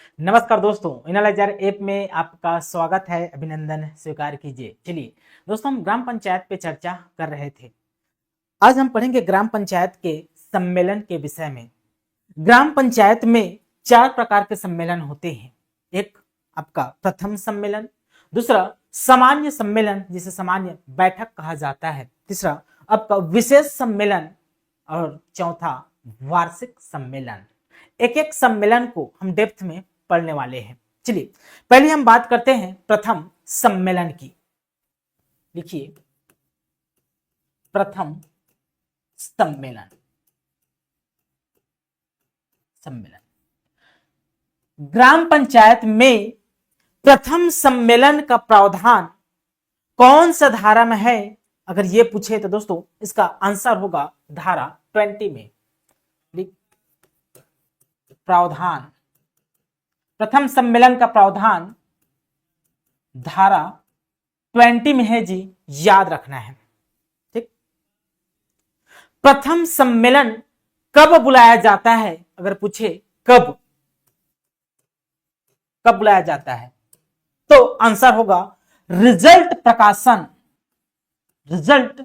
नमस्कार दोस्तों, analyser app में आपका स्वागत है। अभिनंदन स्वीकार कीजिए। चलिए दोस्तों, हम ग्राम पंचायत पे चर्चा कर रहे थे। आज हम पढ़ेंगे ग्राम पंचायत के सम्मेलन के विषय में। ग्राम पंचायत में 4 प्रकार के सम्मेलन होते हैं। एक आपका प्रथम सम्मेलन, दूसरा सामान्य सम्मेलन जिसे सामान्य बैठक कहा जाता है, तीसरा आपका विशेष सम्मेलन और चौथा वार्षिक सम्मेलन। एक एक सम्मेलन को हम डेप्थ में पढ़ने वाले हैं। चलिए पहले हम बात करते हैं प्रथम सम्मेलन की। लिखिए प्रथम सम्मेलन। ग्राम पंचायत में प्रथम सम्मेलन का प्रावधान कौन सा धारा में है? अगर ये पूछे तो दोस्तों इसका आंसर होगा धारा 20 में। प्रावधान, प्रथम सम्मेलन का प्रावधान धारा 20 में है जी, याद रखना है। ठीक। प्रथम सम्मेलन कब बुलाया जाता है? अगर पूछे कब बुलाया जाता है तो आंसर होगा रिजल्ट प्रकाशन। रिजल्ट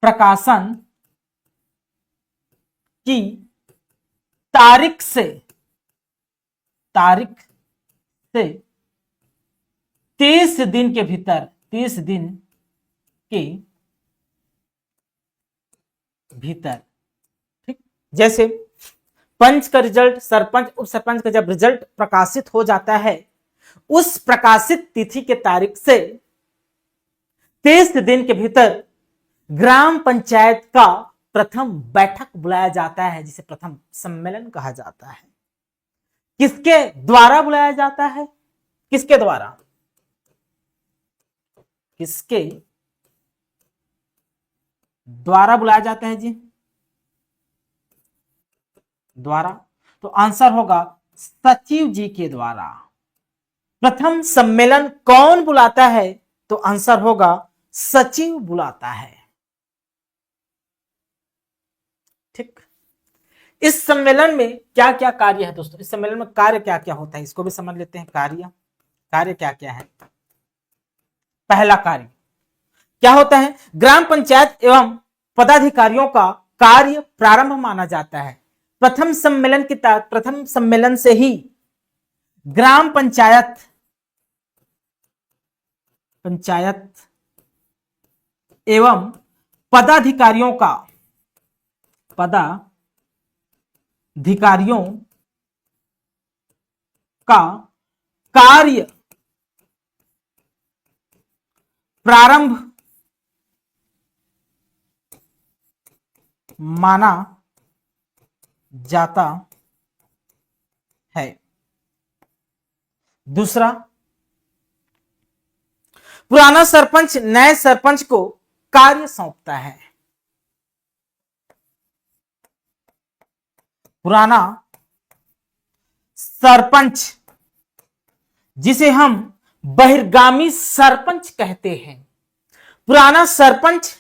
प्रकाशन की तारीख से 30 दिन के भीतर, 30 दिन के भीतर। ठीक। जैसे पंच का रिजल्ट, सरपंच उप सरपंच का जब रिजल्ट प्रकाशित हो जाता है, उस प्रकाशित तिथि के तारीख से 30 दिन के भीतर ग्राम पंचायत का प्रथम बैठक बुलाया जाता है, जिसे प्रथम सम्मेलन कहा जाता है। किसके द्वारा बुलाया जाता है? किसके द्वारा? किसके द्वारा बुलाया जाता है जी? द्वारा। तो आंसर होगा सचिव जी के द्वारा। प्रथम सम्मेलन कौन बुलाता है? तो आंसर होगा सचिव बुलाता है। ठीक। इस सम्मेलन में क्या क्या कार्य है दोस्तों? इस सम्मेलन में कार्य क्या क्या होता है, इसको भी समझ लेते हैं। कार्य क्या क्या है? पहला कार्य क्या होता है? ग्राम पंचायत एवं पदाधिकारियों का कार्य प्रारंभ माना जाता है। प्रथम सम्मेलन से ही ग्राम पंचायत एवं पदाधिकारियों का कार्य प्रारंभ माना जाता है। दूसरा, पुराना सरपंच नए सरपंच को कार्य सौंपता है। पुराना सरपंच, जिसे हम बहिर्गामी सरपंच कहते हैं, पुराना सरपंच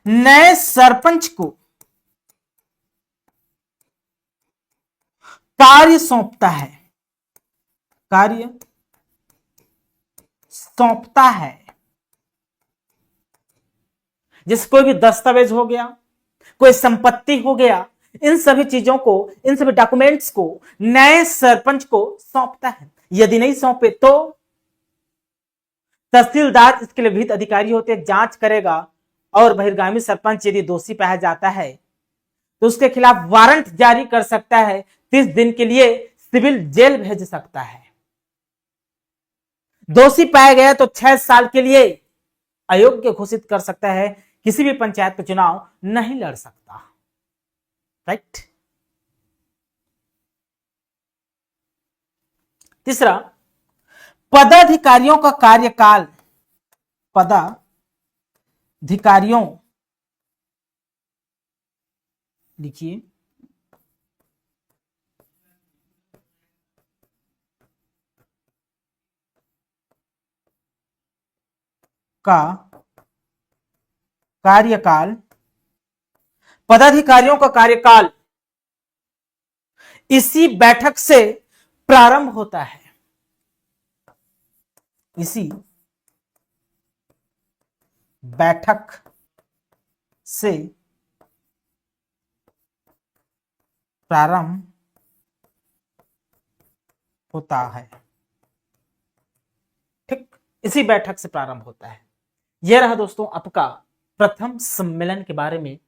नए सरपंच को कार्य सौंपता है। जैसे कोई भी दस्तावेज हो गया, कोई संपत्ति हो गया, इन सभी चीजों को, इन सभी डॉक्यूमेंट्स को नए सरपंच को सौंपता है। यदि नहीं सौंपे तो तहसीलदार, इसके लिए विहित अधिकारी होते हैं, जांच करेगा और बहिर्गामी सरपंच यदि दोषी पाया जाता है तो उसके खिलाफ वारंट जारी कर सकता है। 30 दिन के लिए सिविल जेल भेज सकता है। दोषी पाया गया तो 6 साल के लिए अयोग्य घोषित कर सकता है, किसी भी पंचायत का चुनाव नहीं लड़ सकता। राइट। तीसरा, पदाधिकारियों का कार्यकाल। पदाधिकारियों, लिखिए का कार्यकाल, पदाधिकारियों का कार्यकाल इसी बैठक से प्रारंभ होता है। इसी बैठक से प्रारंभ होता है। ठीक, इसी बैठक से प्रारंभ होता है। यह रहा दोस्तों आपका प्रथम सम्मेलन के बारे में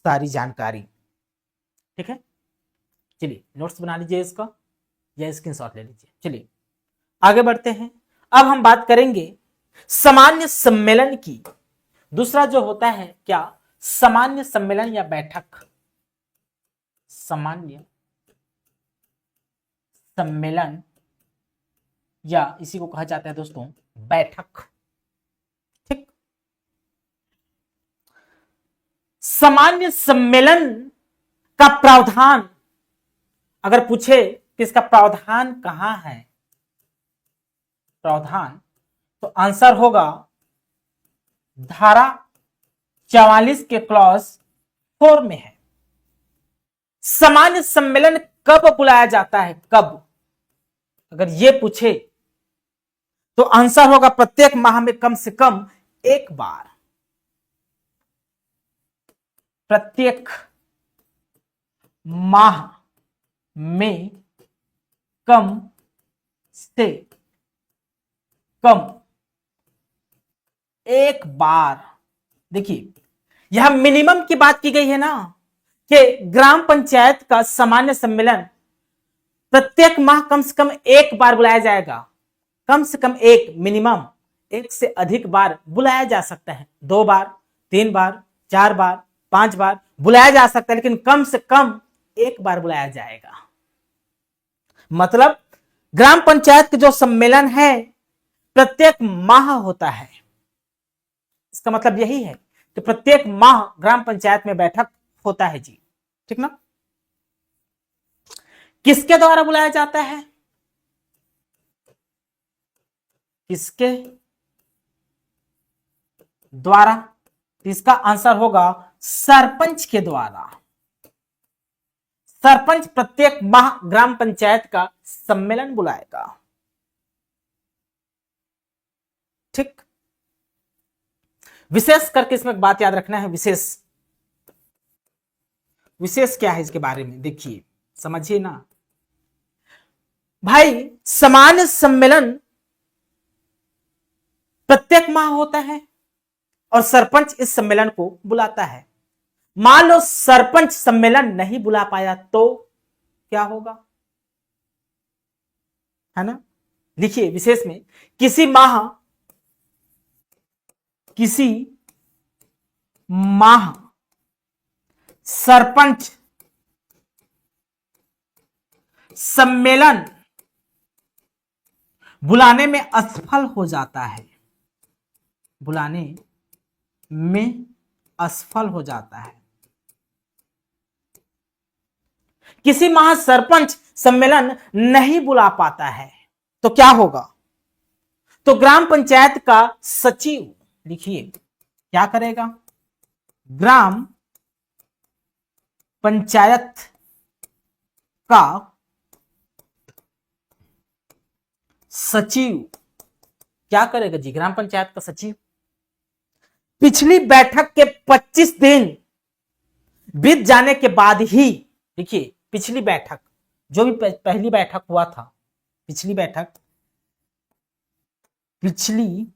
सारी जानकारी। ठीक है, चलिए नोट्स बना लीजिए इसका या स्क्रीनशॉट ले लीजिए। चलिए आगे बढ़ते हैं। अब हम बात करेंगे सामान्य सम्मेलन की। दूसरा जो होता है क्या, सामान्य सम्मेलन या बैठक। सामान्य सम्मेलन या इसी को कहा जाता है दोस्तों बैठक। ठीक, सामान्य सम्मेलन का प्रावधान अगर पूछे कि इसका प्रावधान कहां है, प्रावधान, तो आंसर होगा धारा 44 के क्लॉज 4 में है। सामान्य सम्मेलन कब बुलाया जाता है, कब, अगर ये पूछे तो आंसर होगा प्रत्येक माह में कम से कम एक बार। प्रत्येक माह में कम से कम एक बार। देखिए यहां मिनिमम की बात की गई है ना, कि ग्राम पंचायत का सामान्य सम्मेलन प्रत्येक माह कम से कम एक बार बुलाया जाएगा। कम से कम एक, मिनिमम एक से अधिक बार बुलाया जा सकता है। 2 बार, 3 बार, 4 बार, 5 बार बुलाया जा सकता है, लेकिन कम से कम एक बार बुलाया जाएगा। मतलब ग्राम पंचायत का जो सम्मेलन है प्रत्येक माह होता है। इसका मतलब यही है कि प्रत्येक माह ग्राम पंचायत में बैठक होता है जी। ठीक ना। किसके द्वारा बुलाया जाता है, किसके द्वारा, इसका आंसर होगा सरपंच के द्वारा। सरपंच प्रत्येक माह ग्राम पंचायत का सम्मेलन बुलाएगा। ठीक, विशेष करके इसमें एक बात याद रखना है, विशेष, विशेष क्या है इसके बारे में देखिए, समझिए ना भाई। सामान्य सम्मेलन प्रत्येक माह होता है और सरपंच इस सम्मेलन को बुलाता है। मान लो सरपंच सम्मेलन नहीं बुला पाया तो क्या होगा, है ना। लिखिए विशेष में, किसी माह सरपंच सम्मेलन बुलाने में असफल हो जाता है, बुलाने में असफल हो जाता है। किसी माह सरपंच सम्मेलन नहीं बुला पाता है तो क्या होगा, तो ग्राम पंचायत का सचिव, लिखिए क्या करेगा, ग्राम पंचायत का सचिव क्या करेगा जी, ग्राम पंचायत का सचिव पिछली बैठक के 25 दिन बीत जाने के बाद ही, देखिए पिछली बैठक, जो भी पहली बैठक हुआ था, पिछली बैठक के पिछली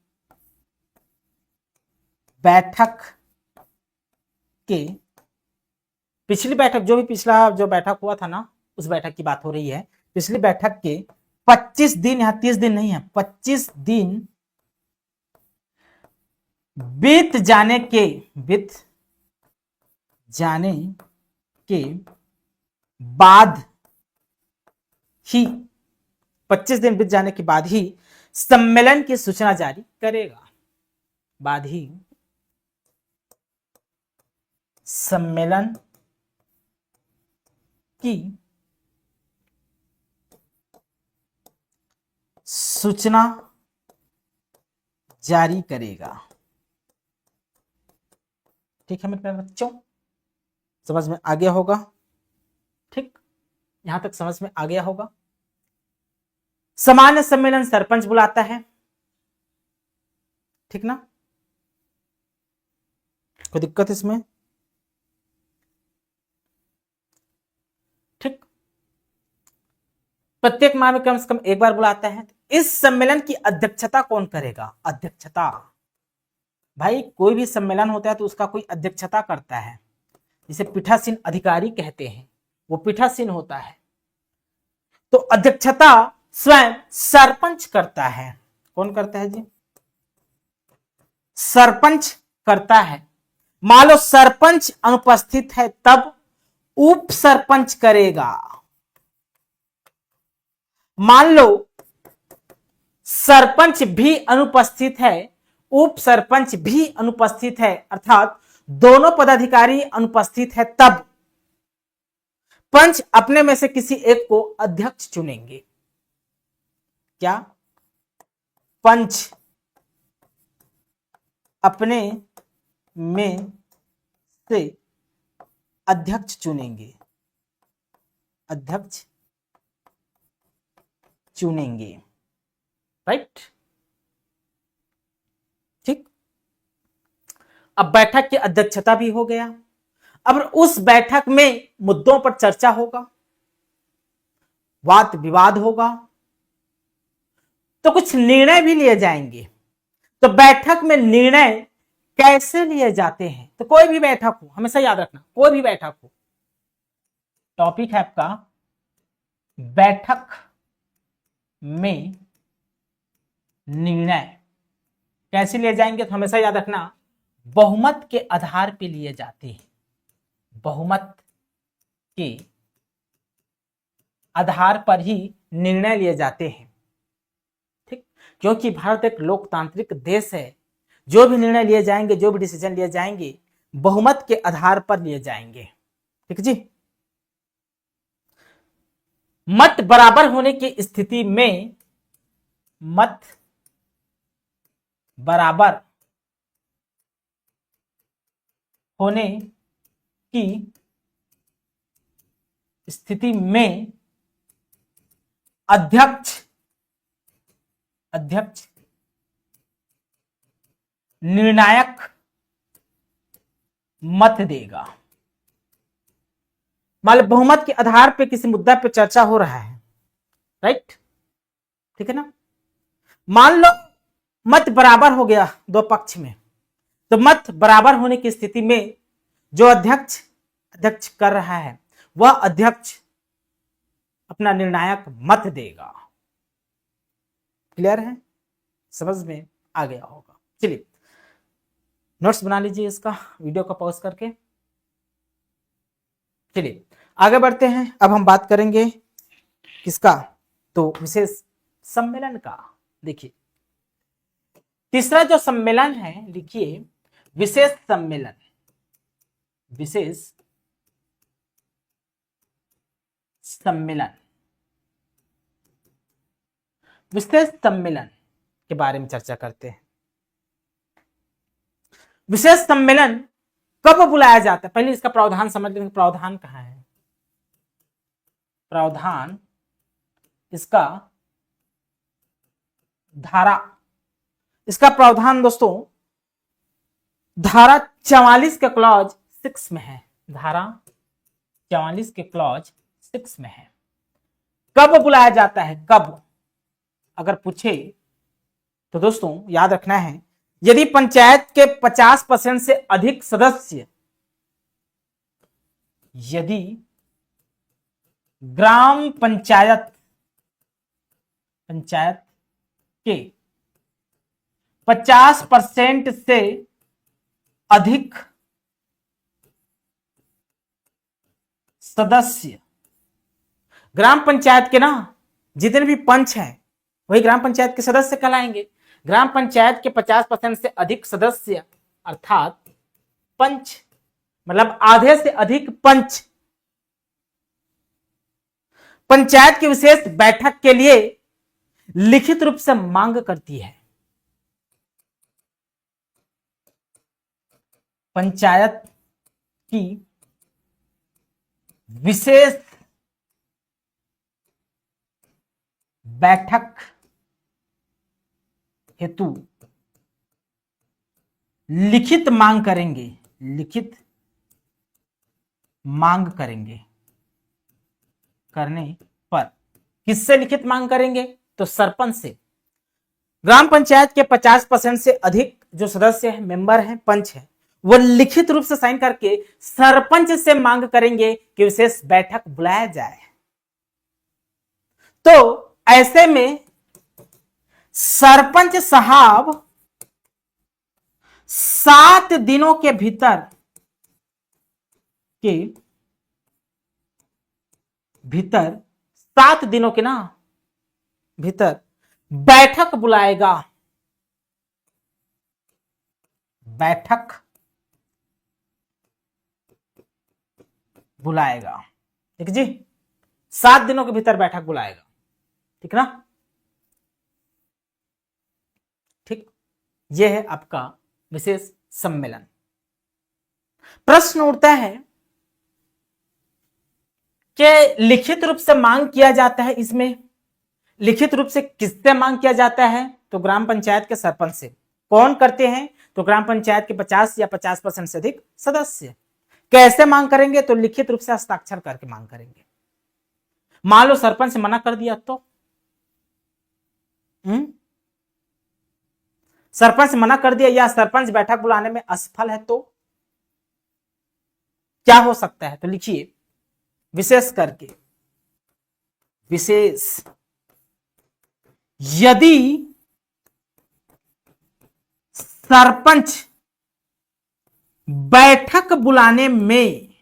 बैठक, जो भी पिछला जो बैठक हुआ था ना, उस बैठक की बात हो रही है। पिछली बैठक के 25 दिन, यहां 30 दिन नहीं है, 25 दिन बीत जाने के बाद ही, 25 दिन बीत जाने के बाद ही सम्मेलन की सूचना जारी करेगा, बाद ही सम्मेलन की सूचना जारी करेगा। ठीक है मेरे प्यारे बच्चों, समझ में आ गया होगा। ठीक, यहां तक समझ में आ गया होगा। सामान्य सम्मेलन सरपंच बुलाता है, ठीक ना, कोई दिक्कत इसमें? ठीक, प्रत्येक माह में कम से कम एक बार बुलाता है। इस सम्मेलन की अध्यक्षता कौन करेगा? अध्यक्षता, भाई कोई भी सम्मेलन होता है तो उसका कोई अध्यक्षता करता है, जिसे पीठासीन अधिकारी कहते हैं, वो पीठासीन होता है। तो अध्यक्षता स्वयं सरपंच करता है। कौन करता है जी? सरपंच करता है। मान लो सरपंच अनुपस्थित है तब उप सरपंच करेगा। मान लो सरपंच भी अनुपस्थित है, उप सरपंच भी अनुपस्थित है, अर्थात दोनों पदाधिकारी अनुपस्थित है, तब पंच अपने में से किसी एक को अध्यक्ष चुनेंगे। क्या? पंच अपने में से अध्यक्ष चुनेंगे, अध्यक्ष चुनेंगे, राइट? ठीक, अब बैठक की अध्यक्षता भी हो गया। अब उस बैठक में मुद्दों पर चर्चा होगा, वाद विवाद होगा, तो कुछ निर्णय भी लिए जाएंगे। तो बैठक में निर्णय कैसे लिए जाते हैं? तो कोई भी बैठक हो, हमेशा याद रखना, कोई भी बैठक हो, टॉपिक है आपका बैठक में निर्णय कैसे लिए जाएंगे? तो हमेशा याद रखना, बहुमत के आधार पर लिए जाते हैं, बहुमत के आधार पर ही निर्णय लिए जाते हैं, ठीक? क्योंकि भारत एक लोकतांत्रिक देश है, जो भी निर्णय लिए जाएंगे, जो भी डिसीजन लिए जाएंगे, बहुमत के आधार पर लिए जाएंगे, ठीक जी। मत बराबर होने की स्थिति में, मत बराबर होने की स्थिति में अध्यक्ष निर्णायक मत देगा। मान लो बहुमत के आधार पर किसी मुद्दा पर चर्चा हो रहा है, राइट, ठीक है ना। मान लो मत बराबर हो गया दो पक्ष में, तो मत बराबर होने की स्थिति में जो अध्यक्ष कर रहा है, वह अध्यक्ष अपना निर्णायक मत देगा। क्लियर है? समझ में आ गया होगा। चलिए नोट्स बना लीजिए इसका, वीडियो को पॉज करके। चलिए आगे बढ़ते हैं। अब हम बात करेंगे किसका? तो विशेष सम्मेलन का। देखिए तीसरा जो सम्मेलन है, लिखिए विशेष सम्मेलन। विशेष सम्मेलन, विशेष सम्मेलन के बारे में चर्चा करते हैं। विशेष सम्मेलन कब बुलाया जाता है? पहले इसका प्रावधान समझ लेंगे। प्रावधान कहाँ है? प्रावधान इसका धारा, इसका प्रावधान दोस्तों धारा 44 के क्लॉज 6 में है। धारा 44 के क्लॉज 6 में है। कब बुलाया जाता है? कब अगर पूछे तो दोस्तों याद रखना है, यदि पंचायत के 50% से अधिक सदस्य, यदि ग्राम पंचायत के 50% से अधिक सदस्य, ग्राम पंचायत के ना जितने भी पंच हैं वही ग्राम पंचायत के सदस्य कहलाएंगे। ग्राम पंचायत के 50% से अधिक सदस्य अर्थात पंच, मतलब आधे से अधिक पंच पंचायत की विशेष बैठक के लिए लिखित रूप से मांग करती है। पंचायत की विशेष बैठक हेतु लिखित मांग करेंगे, लिखित मांग करेंगे, करने पर। किससे लिखित मांग करेंगे? तो सरपंच से। ग्राम पंचायत के 50% से अधिक जो सदस्य हैं, मेंबर हैं, पंच हैं, वो लिखित रूप से साइन करके सरपंच से मांग करेंगे कि विशेष बैठक बुलाया जाए। तो ऐसे में सरपंच साहब 7 दिनों के भीतर 7 दिनों के ना भीतर बैठक बुलाएगा, बैठक बुलाएगा। ठीक जी, 7 दिनों के भीतर बैठक बुलाएगा। ठीक ना? ठीक, यह है आपका विशेष सम्मेलन। प्रश्न उठता है कि लिखित रूप से मांग किया जाता है, इसमें लिखित रूप से किससे मांग किया जाता है? तो ग्राम पंचायत के सरपंच से। कौन करते हैं? तो ग्राम पंचायत के 50 या 50% से अधिक सदस्य। कैसे मांग करेंगे? तो लिखित रूप से हस्ताक्षर करके मांग करेंगे। मान लो सरपंच से मना कर दिया तो सरपंच से मना कर दिया या सरपंच बैठक बुलाने में असफल है तो क्या हो सकता है? तो लिखिए विशेष करके, विशेष यदि सरपंच बैठक बुलाने में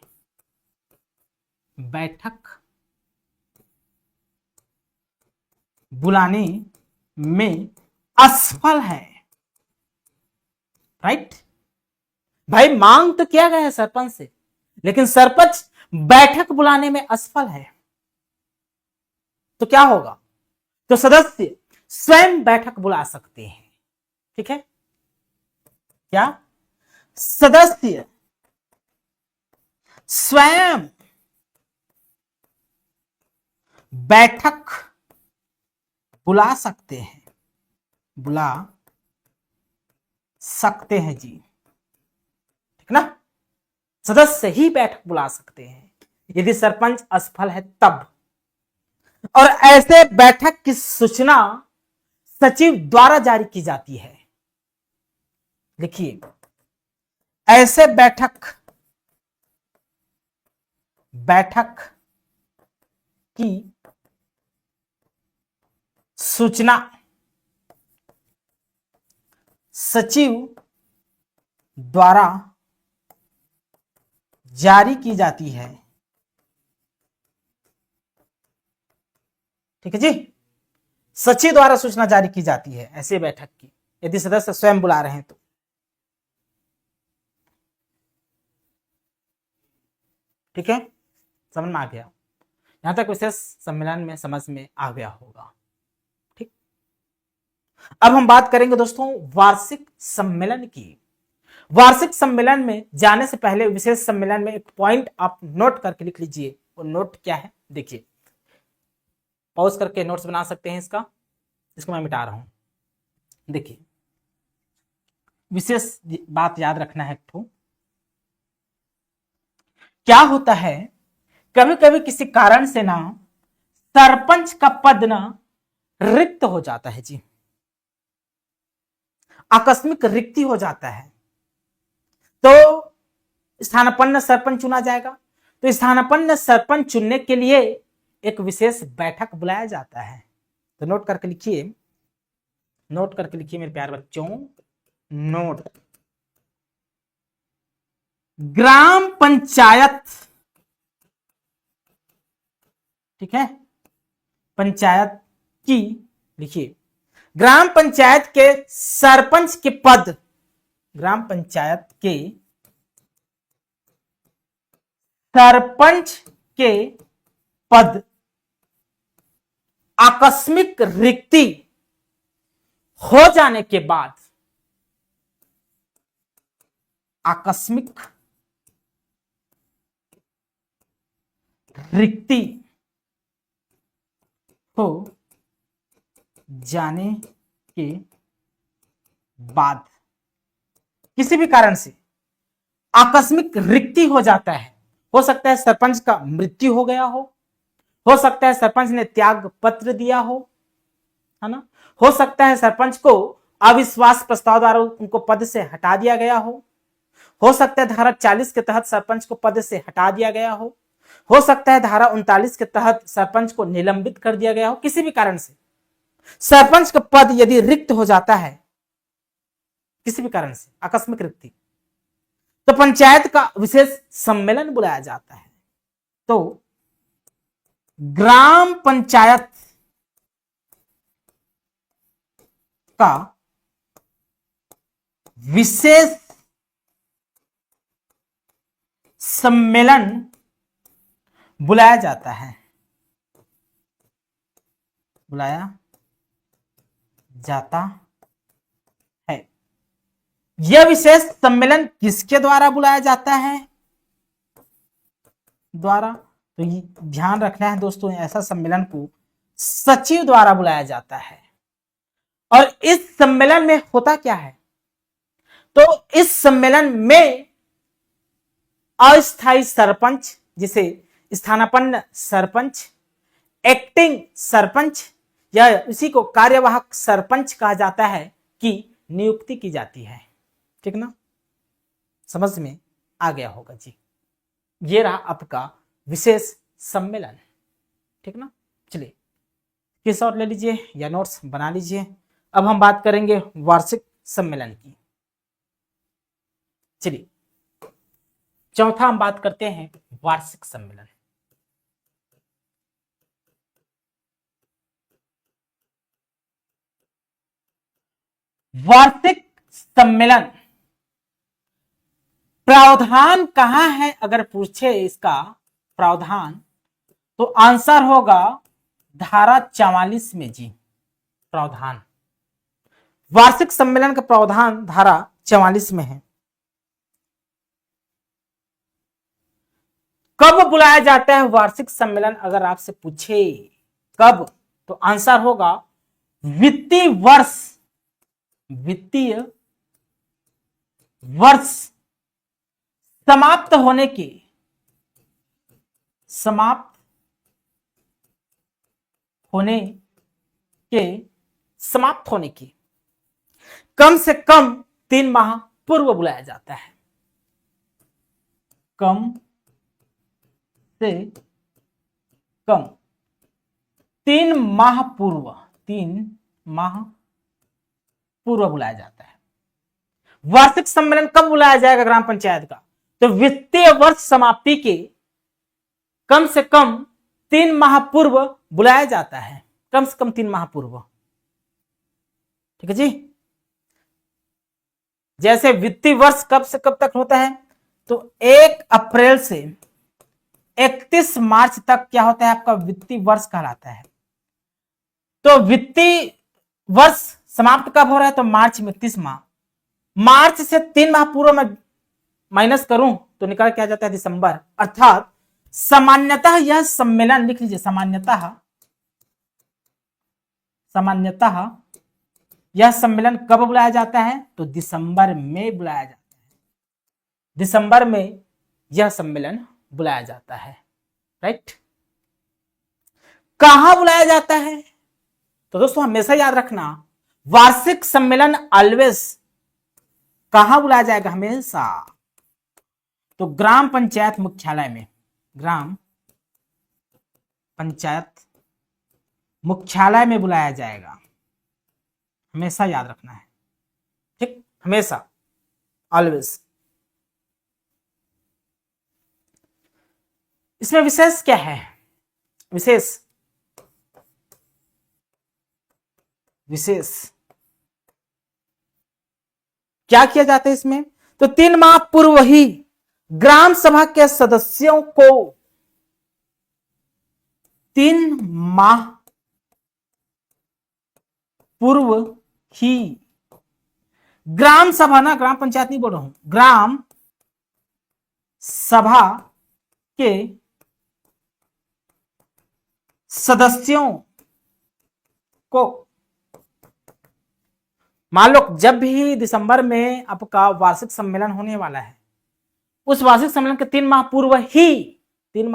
असफल है, राइट? भाई मांग तो किया गया है सरपंच से, लेकिन सरपंच बैठक बुलाने में असफल है तो क्या होगा? तो सदस्य स्वयं बैठक बुला सकते हैं। ठीक है? क्या सदस्य स्वयं बैठक बुला सकते हैं, बुला सकते हैं जी। ठीक ना? सदस्य ही बैठक बुला सकते हैं यदि सरपंच असफल है तब। और ऐसे बैठक की सूचना सचिव द्वारा जारी की जाती है। लिखिए, ऐसे बैठक की सूचना सचिव द्वारा जारी की जाती है। ठीक है जी, सचिव द्वारा सूचना जारी की जाती है ऐसे बैठक की, यदि सदस्य स्वयं बुला रहे हैं तो। ठीक है, समझ में आ गया? यहां तक विशेष सम्मेलन में समझ में आ गया होगा। ठीक, अब हम बात करेंगे दोस्तों वार्षिक सम्मेलन की। वार्षिक सम्मेलन में जाने से पहले विशेष सम्मेलन में एक पॉइंट आप नोट करके लिख लीजिए। वो नोट क्या है? देखिए, पॉज करके नोट्स बना सकते हैं इसको मैं मिटा रहा हूं। देखिए, विशेष बात याद रखना है। तो क्या होता है, कभी कभी किसी कारण से ना सरपंच का पद ना रिक्त हो जाता है जी, आकस्मिक रिक्ति हो जाता है, तो स्थानापन्न सरपंच चुना जाएगा। तो स्थानापन्न सरपंच चुनने के लिए एक विशेष बैठक बुलाया जाता है। तो नोट करके लिखिए, मेरे प्यारे बच्चों, नोट। ग्राम पंचायत, ठीक है, पंचायत की, लिखिए, ग्राम पंचायत के सरपंच के पद, ग्राम पंचायत के सरपंच के पद आकस्मिक रिक्ति हो जाने के बाद, आकस्मिक रिक्ति हो जाने के बाद किसी भी कारण से आकस्मिक रिक्ति हो जाता है, हो सकता है सरपंच का मृत्यु हो गया हो सकता है सरपंच ने त्याग पत्र दिया है ना, हो सकता है सरपंच को अविश्वास प्रस्ताव द्वारा उनको पद से हटा दिया गया हो सकता है धारा 40 के तहत सरपंच को पद से हटा दिया गया हो सकता है धारा 39 के तहत सरपंच को निलंबित कर दिया गया हो। किसी भी कारण से सरपंच का पद यदि रिक्त हो जाता है, किसी भी कारण से आकस्मिक रिक्ति, तो पंचायत का विशेष सम्मेलन बुलाया जाता है। तो ग्राम पंचायत का विशेष सम्मेलन बुलाया जाता है, बुलाया जाता है। यह विशेष सम्मेलन किसके द्वारा बुलाया जाता है? द्वारा, तो ये ध्यान रखना है दोस्तों, ऐसा सम्मेलन को सचिव द्वारा बुलाया जाता है। और इस सम्मेलन में होता क्या है? तो इस सम्मेलन में अस्थायी सरपंच, जिसे स्थानापन्न सरपंच, एक्टिंग सरपंच या इसी को कार्यवाहक सरपंच कहा जाता है, की नियुक्ति की जाती है। ठीक ना, समझ में आ गया होगा जी। ये रहा आपका विशेष सम्मेलन। ठीक ना, चलिए किस और ले लीजिए या नोट्स बना लीजिए। अब हम बात करेंगे वार्षिक सम्मेलन की। चलिए चौथा हम बात करते हैं वार्षिक सम्मेलन। वार्षिक सम्मेलन प्रावधान कहां है? अगर पूछे इसका प्रावधान, तो आंसर होगा धारा 44 में जी। प्रावधान, वार्षिक सम्मेलन का प्रावधान धारा 44 में है। कब बुलाया जाता है वार्षिक सम्मेलन? अगर आपसे पूछे कब, तो आंसर होगा वित्तीय वर्ष समाप्त होने के कम से कम 3 माह पूर्व बुलाया जाता है। कम से कम 3 माह पूर्व बुलाया जाता है। वार्षिक सम्मेलन कब बुलाया जाएगा ग्राम पंचायत का? तो वित्तीय वर्ष समाप्ति के कम से कम 3 माह पूर्व बुलाया जाता है, कम से कम 3 माह पूर्व। ठीक है जी। जैसे वित्तीय वर्ष कब से कब तक होता है? तो 1 अप्रैल से 31 मार्च तक क्या होता है? आपका वित्तीय वर्ष कहलाता है। तो वित्तीय वर्ष समाप्त कब हो रहा है? तो मार्च में 31 माह। मार्च से 3 माह पूर्व में माइनस करूं तो निकल क्या जाता है? दिसंबर। अर्थात सामान्यतः यह सम्मेलन, लिख लीजिए, सामान्यतः यह सम्मेलन कब बुलाया जाता है? तो दिसंबर में बुलाया जाता है। दिसंबर में यह सम्मेलन बुलाया जाता है। राइट। कहां बुलाया जाता है? तो दोस्तों हमेशा याद रखना, वार्षिक सम्मेलन ऑलवेज कहां बुलाया जाएगा? हमेशा तो ग्राम पंचायत मुख्यालय में, ग्राम पंचायत मुख्यालय में बुलाया जाएगा। हमेशा याद रखना है। ठीक, हमेशा, ऑलवेज। इसमें विशेष क्या है? विशेष क्या किया जाता है इसमें? तो 3 माह पूर्व ही ग्राम सभा के सदस्यों को 3 माह पूर्व ही ग्राम सभा, ना ग्राम पंचायत नहीं बोल रहा हूं, ग्राम सभा के सदस्यों को मान लो जब भी दिसंबर में आपका वार्षिक सम्मेलन होने वाला है, उस वार्षिक सम्मेलन के 3 माह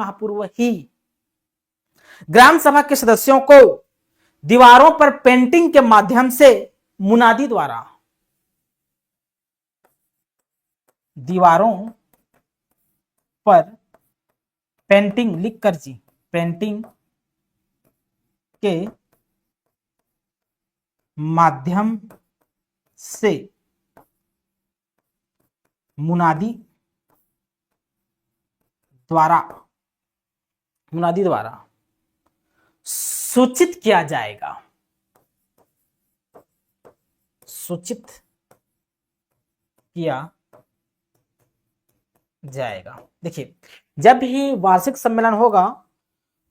पूर्व ही ग्राम सभा के सदस्यों को दीवारों पर पेंटिंग के माध्यम से मुनादी द्वारा दीवारों पर पेंटिंग लिखकर जी पेंटिंग के माध्यम से मुनादी द्वारा सूचित किया जाएगा। सूचित किया जाएगा। देखिए, जब भी वार्षिक सम्मेलन होगा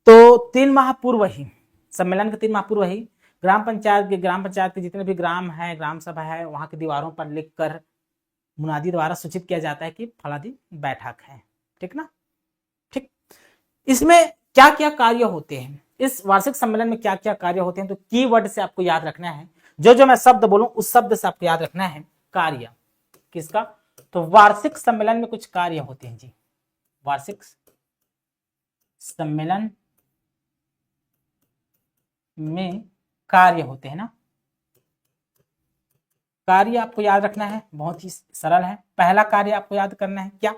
तो 3 माह पूर्व ही, सम्मेलन के 3 माह पूर्व ही ग्राम पंचायत के जितने भी ग्राम है, ग्राम सभा है, वहां की दीवारों पर लिखकर मुनादी द्वारा सूचित किया जाता है कि फलादी बैठक है। ठीक ना? ठीक। इसमें क्या क्या कार्य होते हैं, इस वार्षिक सम्मेलन में क्या क्या कार्य होते हैं, तो कीवर्ड से आपको याद रखना है। जो जो मैं शब्द बोलूं उस शब्द से आपको याद रखना है कार्य किसका। तो वार्षिक सम्मेलन में कुछ कार्य होते हैं जी। वार्षिक सम्मेलन में कार्य होते हैं ना। कार्य आपको याद रखना है, बहुत ही सरल है। पहला कार्य आपको याद करना है क्या,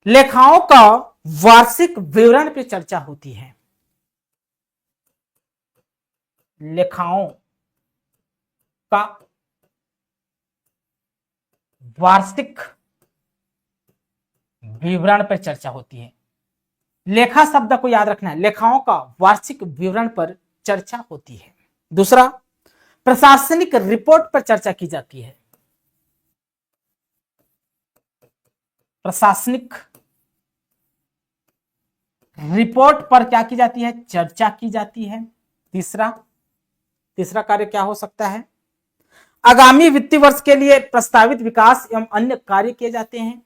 लेखाओं का वार्षिक विवरण पर चर्चा होती है। लेखाओं का वार्षिक विवरण पर चर्चा होती है। लेखा शब्द को याद रखना है, लेखाओं का वार्षिक विवरण पर चर्चा होती है। दूसरा, प्रशासनिक रिपोर्ट पर चर्चा की जाती है। प्रशासनिक रिपोर्ट पर क्या की जाती है, चर्चा की जाती है। तीसरा कार्य क्या हो सकता है, आगामी वित्तीय वर्ष के लिए प्रस्तावित विकास एवं अन्य कार्य किए जाते हैं।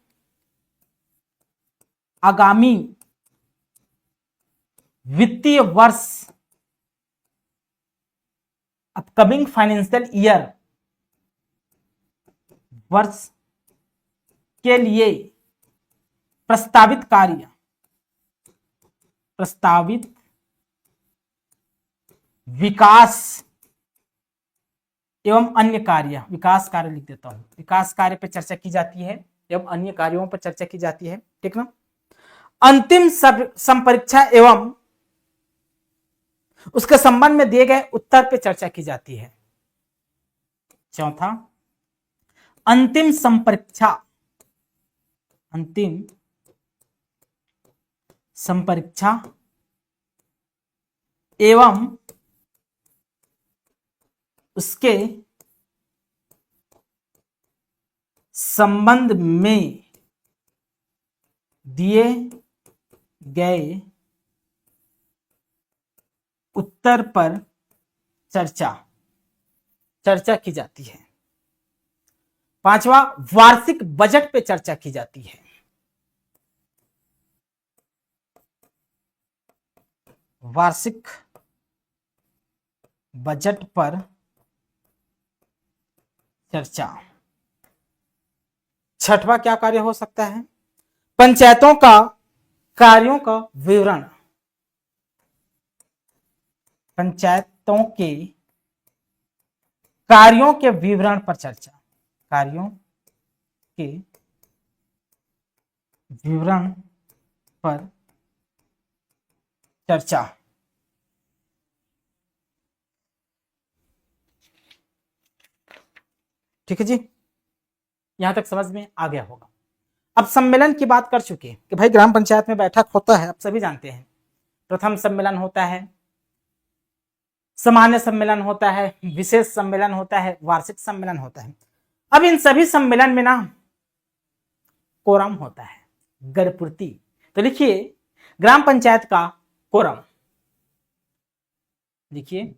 आगामी वित्तीय वर्ष, अपकमिंग फाइनेंशियल ईयर वर्ष के लिए प्रस्तावित विकास एवं अन्य कार्य, विकास कार्य लिख देता हूं, विकास कार्य पर चर्चा की जाती है एवं अन्य कार्यों पर चर्चा की जाती है। ठीक ना? अंतिम संपरीक्षा एवं उसके संबंध में दिए गए उत्तर पर चर्चा की जाती है। चौथा, अंतिम संपरीक्षा एवं उसके संबंध में दिए गए उत्तर पर चर्चा की जाती है। पांचवा, वार्षिक बजट पे चर्चा की जाती है। वार्षिक बजट पर चर्चा। छठवां क्या कार्य हो सकता है, पंचायतों का कार्यों का विवरण, पंचायतों के कार्यों के विवरण पर चर्चा, कार्यों के विवरण पर चर्चा। ठीक है जी, यहां तक समझ में आ गया होगा। अब सम्मेलन की बात कर चुके हैं कि भाई ग्राम पंचायत में बैठक होता है, आप सभी जानते हैं। प्रथम सम्मेलन होता है, सामान्य सम्मेलन होता है, विशेष सम्मेलन होता है, वार्षिक सम्मेलन होता है। अब इन सभी सम्मेलन में ना कोरम होता है, गढ़पूर्ति। तो लिखिए ग्राम पंचायत का कोरम, लिखिए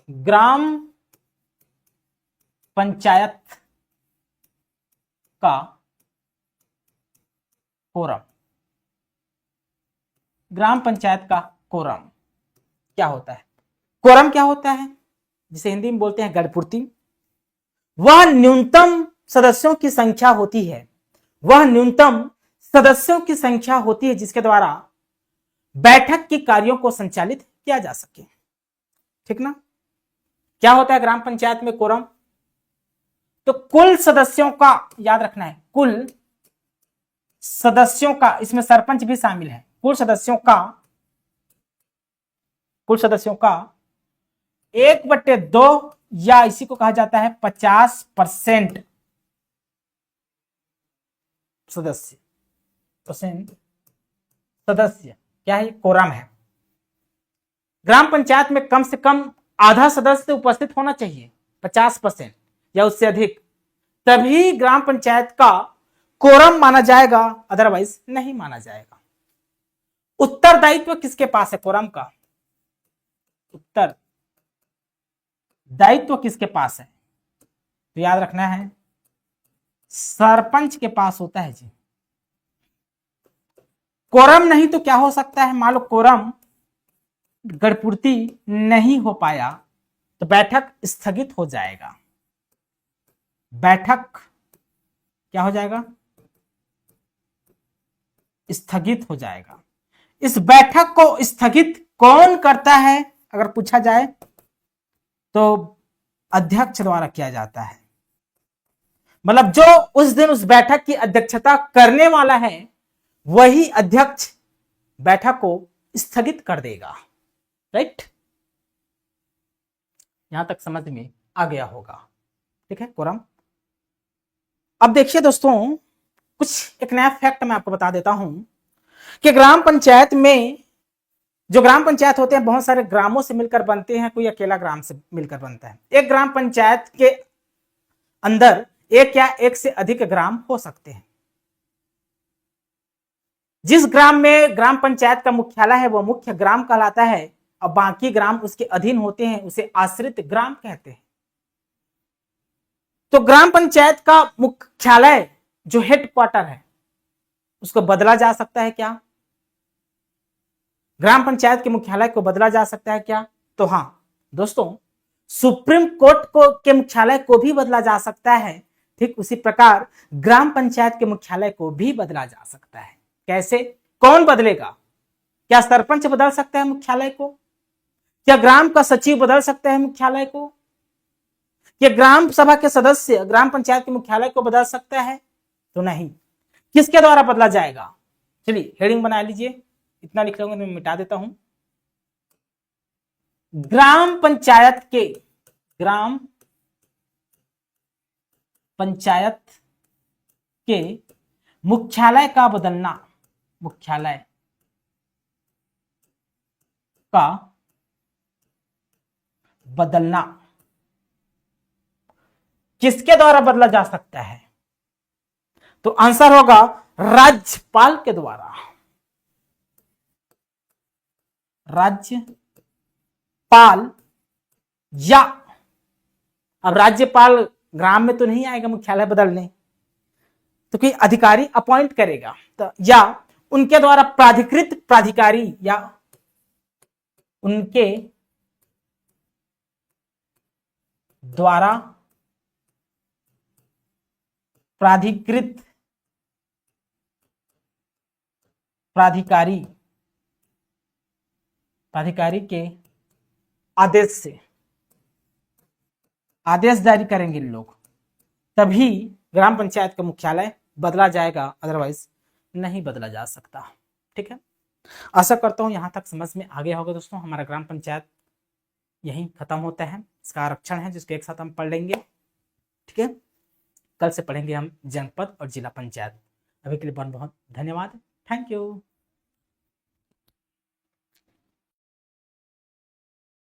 ग्राम पंचायत का कोरम, ग्राम पंचायत का कोरम। क्या होता है? कोरम क्या होता है, जिसे हिंदी में बोलते हैं गढ़पूर्ति। वह न्यूनतम सदस्यों की संख्या होती है, वह न्यूनतम सदस्यों की संख्या होती है जिसके द्वारा बैठक के कार्यों को संचालित किया जा सके। ठीक ना? क्या होता है ग्राम पंचायत में कोरम? तो कुल सदस्यों का, याद रखना है, कुल सदस्यों का, इसमें सरपंच भी शामिल है, कुल सदस्यों का 1/2 या इसी को कहा जाता है 50% सदस्य क्या है? कोरम है। ग्राम पंचायत में कम से कम आधा सदस्य उपस्थित होना चाहिए, 50% या उससे अधिक, तभी ग्राम पंचायत का कोरम माना जाएगा, अदरवाइज नहीं माना जाएगा। उत्तरदायित्व किसके पास है कोरम का? उत्तरदायित्व किसके पास है? तो याद रखना है सरपंच के पास होता है जी। कोरम नहीं तो क्या हो सकता है? मान लो कोरम गढ़पूर्ति नहीं हो पाया तो बैठक स्थगित हो जाएगा। बैठक क्या हो जाएगा? स्थगित हो जाएगा। इस बैठक को स्थगित कौन करता है अगर पूछा जाए तो अध्यक्ष द्वारा किया जाता है। मतलब जो उस दिन उस बैठक की अध्यक्षता करने वाला है वही अध्यक्ष बैठक को स्थगित कर देगा। राइट? यहां तक समझ में आ गया होगा। ठीक है कोरम। अब देखिए दोस्तों, कुछ एक नया फैक्ट मैं आपको बता देता हूं कि ग्राम पंचायत में, जो ग्राम पंचायत होते हैं बहुत सारे ग्रामों से मिलकर बनते हैं, कोई अकेला ग्राम से मिलकर बनता है। एक ग्राम पंचायत के अंदर एक या एक से अधिक ग्राम हो सकते हैं। जिस ग्राम में ग्राम पंचायत का मुख्यालय है वो मुख्य ग्राम कहलाता है और बाकी ग्राम उसके अधीन होते हैं, उसे आश्रित ग्राम कहते हैं। तो ग्राम पंचायत का मुख्यालय जो हेडक्वार्टर है उसको बदला जा सकता है क्या? ग्राम पंचायत के मुख्यालय को बदला जा सकता है क्या? तो हां दोस्तों, सुप्रीम कोर्ट के मुख्यालय को भी बदला जा सकता है। ठीक उसी प्रकार ग्राम पंचायत के मुख्यालय को भी बदला जा सकता है। कैसे? कौन बदलेगा? क्या सरपंच बदल सकता है मुख्यालय को? क्या ग्राम का सचिव बदल सकता है मुख्यालय को? क्या ग्राम सभा के सदस्य ग्राम पंचायत के मुख्यालय को बदल सकता है? तो नहीं। किसके द्वारा बदला जाएगा? चलिए हेडिंग बना लीजिए, इतना लिख लूंगा, मैं मिटा देता हूं। ग्राम पंचायत के मुख्यालय का बदलना, मुख्यालय का बदलना किसके द्वारा बदला जा सकता है? तो आंसर होगा राज्यपाल के द्वारा। राज्यपाल, या अब राज्यपाल ग्राम में तो नहीं आएगा मुख्यालय बदलने, तो कोई अधिकारी अपॉइंट करेगा, तो या उनके द्वारा प्राधिकृत प्राधिकारी या उनके द्वारा प्राधिकृत प्राधिकारी के आदेश जारी करेंगे लोग, तभी ग्राम पंचायत का मुख्यालय बदला जाएगा, अदरवाइज नहीं बदला जा सकता। ठीक है, आशा करता हूं यहां तक समझ में आ गया होगा दोस्तों। हमारा ग्राम पंचायत यहीं खत्म होता है, इसका आरक्षण है जिसके एक साथ हम पढ़ लेंगे। ठीक है, कल से पढ़ेंगे हम जनपद और जिला पंचायत। अभी के लिए बहुत बहुत धन्यवाद। Thank you.